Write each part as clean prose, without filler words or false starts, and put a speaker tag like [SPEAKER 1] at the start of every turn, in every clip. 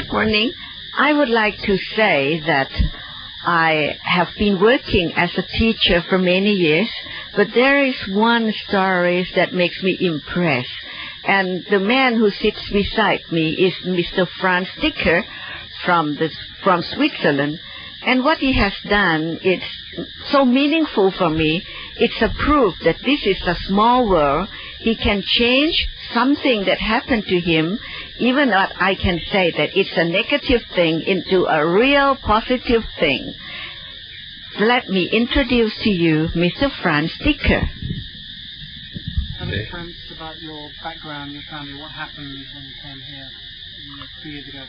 [SPEAKER 1] Good morning. I would like to say that I have been working as a teacher for many years, but there is one story that makes me impressed. And the man who sits beside me is Mr. Franz Sticher from Switzerland. And what he has done is so meaningful for me. It's a proof that this is a small world. He can change something that happened to him, even that I can say that it's a negative thing, into a real positive thing. Let me introduce to you Mr. Franz Sticher.
[SPEAKER 2] Tell me, Franz, about your background, your family. What happened when you came here 3 years ago?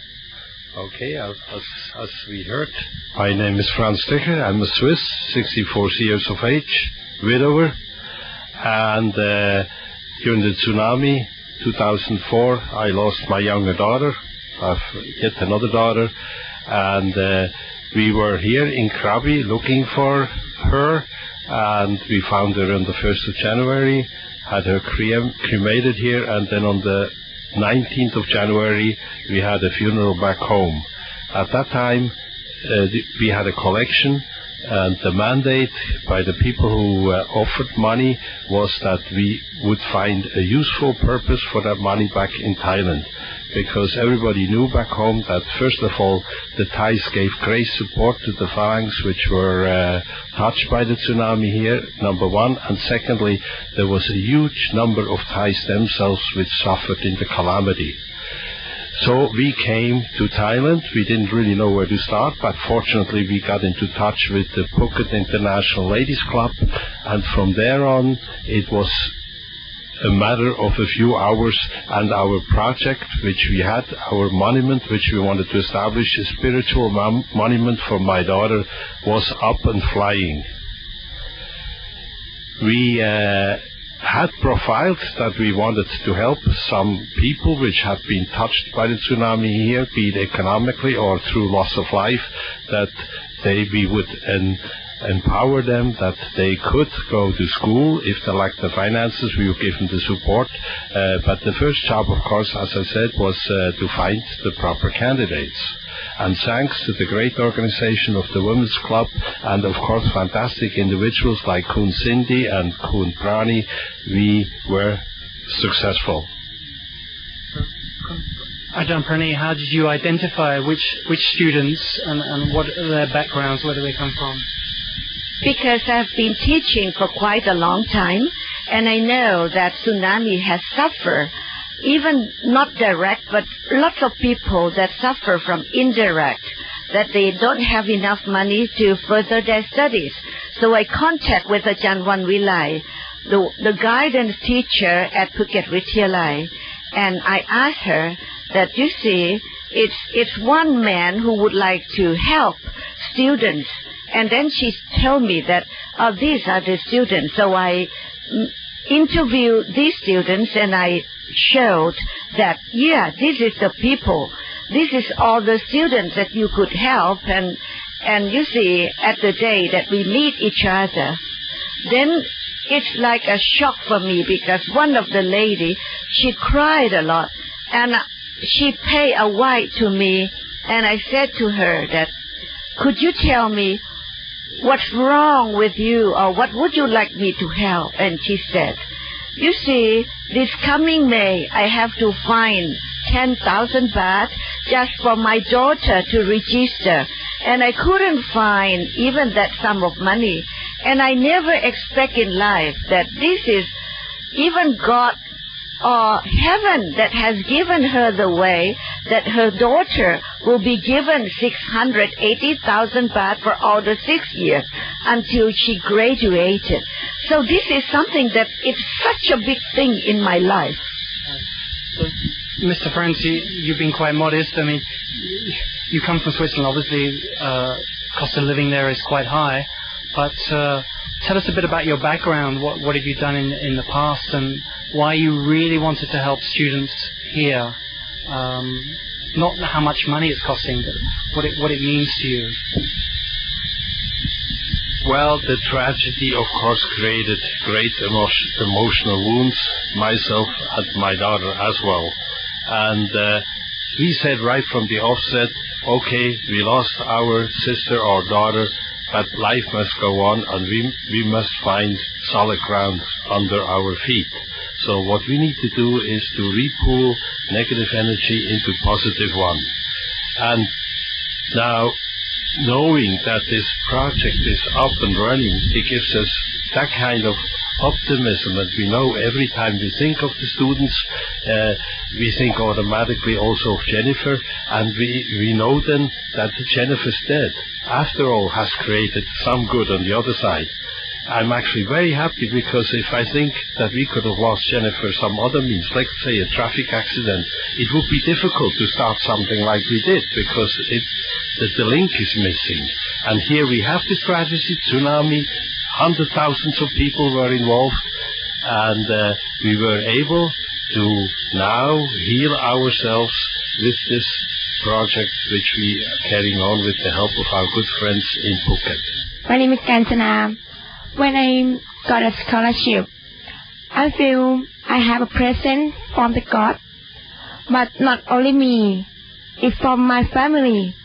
[SPEAKER 3] Okay, as we heard, my name is Franz Sticher. I'm a Swiss, 64 years of age, widower, and during the tsunami 2004 I lost my younger daughter. I've yet another daughter, and we were here in Krabi looking for her, and we found her on the 1st of January, had her cremated here, and then on the 19th of January we had a funeral back home. At that time we had a collection, and the mandate by the people who offered money was that we would find a useful purpose for that money back in Thailand, because everybody knew back home that first of all the Thais gave great support to the phalanx which were touched by the tsunami here, number one, and secondly there was a huge number of Thais themselves which suffered in the calamity. So we came to Thailand. We didn't really know where to start, but fortunately we got into touch with the Phuket International Ladies Club, and from there on it was a matter of a few hours, and our project which we had, our monument which we wanted to establish, a spiritual monument for my daughter, was up and flying. We had profiled that we wanted to help some people which had been touched by the tsunami here, be it economically or through loss of life, that we would empower them, that they could go to school. If they lacked the finances, we would give them the support. But the first job, of course, as I said, was to find the proper candidates. And thanks to the great organization of the Women's Club, and of course fantastic individuals like Kun Cindy and Kun Pranee, we were successful.
[SPEAKER 2] Ajahn Pranee, how did you identify which students and what are their backgrounds, where do they come from?
[SPEAKER 1] Because I've been teaching for quite a long time, and I know that tsunami has suffered, even not direct, but lots of people that suffer from indirect, that they don't have enough money to further their studies. So I contact with Ajahn Wanvilai, the guidance teacher at Phuket Vidyalai, and I asked her that, you see, it's one man who would like to help students. And then she told me that, oh, these are the students. So I interviewed these students, and I showed that, yeah, this is the people. This is all the students that you could help. And you see, at the day that we meet each other, then it's like a shock for me, because one of the lady, she cried a lot, and she paid a white to me, and I said to her that, could you tell me what's wrong with you, or what would you like me to help? And she said, you see, this coming May I have to find 10,000 baht just for my daughter to register, and I couldn't find even that sum of money. And I never expect in life that this is even God or heaven that has given her the way that her daughter will be given 680,000 baht for all the 6 years until she graduated. So this is something that it's such a big thing in my life.
[SPEAKER 2] So, Mr. Franz, you've been quite modest. I mean, you come from Switzerland. Obviously, cost of living there is quite high. But tell us a bit about your background. What have you done in the past, and why you really wanted to help students here? Not how much money it's costing, but what it means to you.
[SPEAKER 3] Well, the tragedy, of course, created great emotional wounds, myself and my daughter as well. And we said right from the offset, okay, we lost our sister or daughter, but life must go on, and we must find solid ground under our feet. So what we need to do is to repool negative energy into positive one. And now, knowing that this project is up and running, it gives us that kind of optimism, and we know every time we think of the students, we think automatically also of Jennifer, and we know then that Jennifer's dead, after all, has created some good on the other side. I'm actually very happy, because if I think that we could have lost Jennifer some other means, like say a traffic accident, it would be difficult to start something like we did, because the link is missing. And here we have the strategy, tsunami, hundreds of thousands of people were involved, and we were able to now heal ourselves with this project, which we are carrying on with the help of our good friends in Phuket.
[SPEAKER 4] My name is Kanchana. When I got a scholarship, I feel I have a present from the God, but not only me, it's from my family.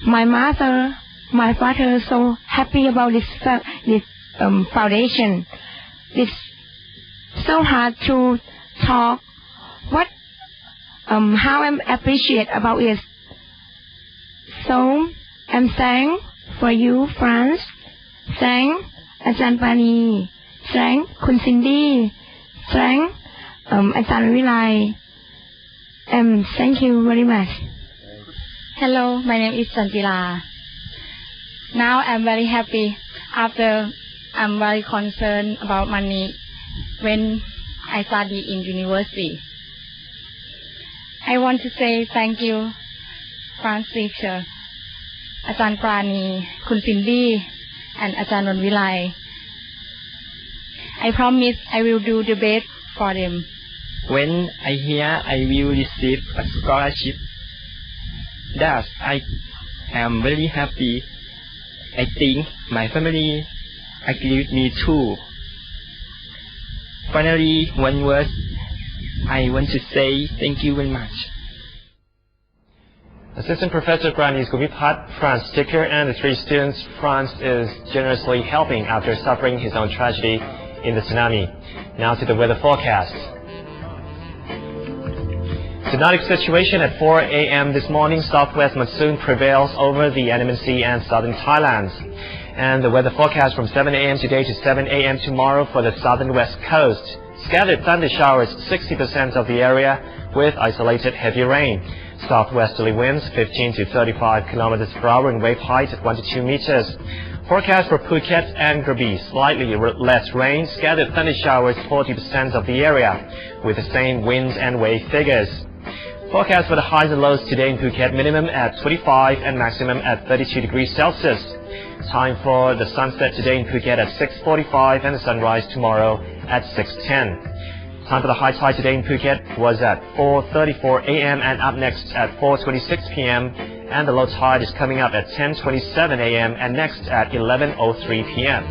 [SPEAKER 4] My mother, my father are so happy about this foundation. It's so hard to talk how I appreciate about it. So I'm thankful for you, Franz. Thank อาจารย์ปานี Thank คุณซินดี้ Thank อาจารย์วิไล Thank you very much.
[SPEAKER 5] Hello, my name is Sanjila. Now I'm very happy. After I'm very concerned about money when I study in university. I want to say thank you, Franz Sticher, อาจารย์ปราณี คุณซินดี้ and อาจารย์นนท์วิไล I promise I will do the best for them.
[SPEAKER 6] When I hear I will receive a scholarship, that I am very happy. I think my family agree with me too. Finally, one word, I want to say thank you very much.
[SPEAKER 7] Assistant Professor Pranee, Sakulpipat, Franz Sticher, and the three students Franz is generously helping after suffering his own tragedy in the tsunami. Now to the weather forecast. Tonight situation at 4 a.m. this morning, southwest monsoon prevails over the Andaman Sea and southern Thailand. And the weather forecast from 7 a.m. today to 7 a.m. tomorrow for the southern west coast. Scattered thunder showers 60% of the area with isolated heavy rain. Southwesterly winds 15 to 35 kilometers per hour and wave height at 1 to 2 meters. Forecast for Phuket and Krabi, slightly less rain, scattered thunder showers 40% of the area with the same winds and wave figures. Forecast for the highs and lows today in Phuket, minimum at 25 and maximum at 32 degrees Celsius. Time for the sunset today in Phuket at 6:45 and the sunrise tomorrow at 6:10. Time for the high tide today in Phuket was at 4:34 a.m. and up next at 4:26 p.m. and the low tide is coming up at 10:27 a.m. and next at 11:03 p.m.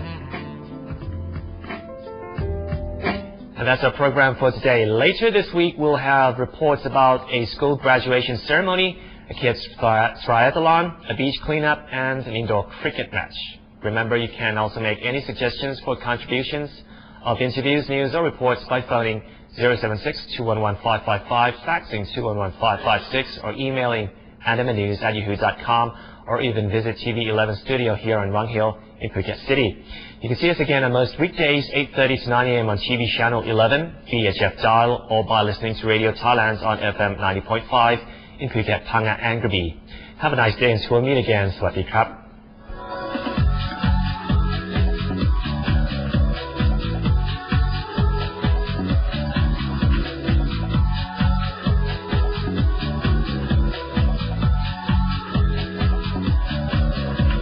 [SPEAKER 7] And that's our program for today. Later this week we'll have reports about a school graduation ceremony, a kids triathlon, a beach cleanup, and an indoor cricket match. Remember, you can also make any suggestions for contributions of interviews, news, or reports by phoning 076-211-555, faxing 211-556, or emailing andamannews@yahoo.com, or even visit TV11 studio here on Rung Hill in Phuket City. You can see us again on most weekdays, 8:30 to 9 a.m. on TV channel 11, VHF dial, or by listening to Radio Thailand on FM 90.5 in Phuket, Phang Nga, and Krabi. Have a nice day until we meet again. สวัสดีครับ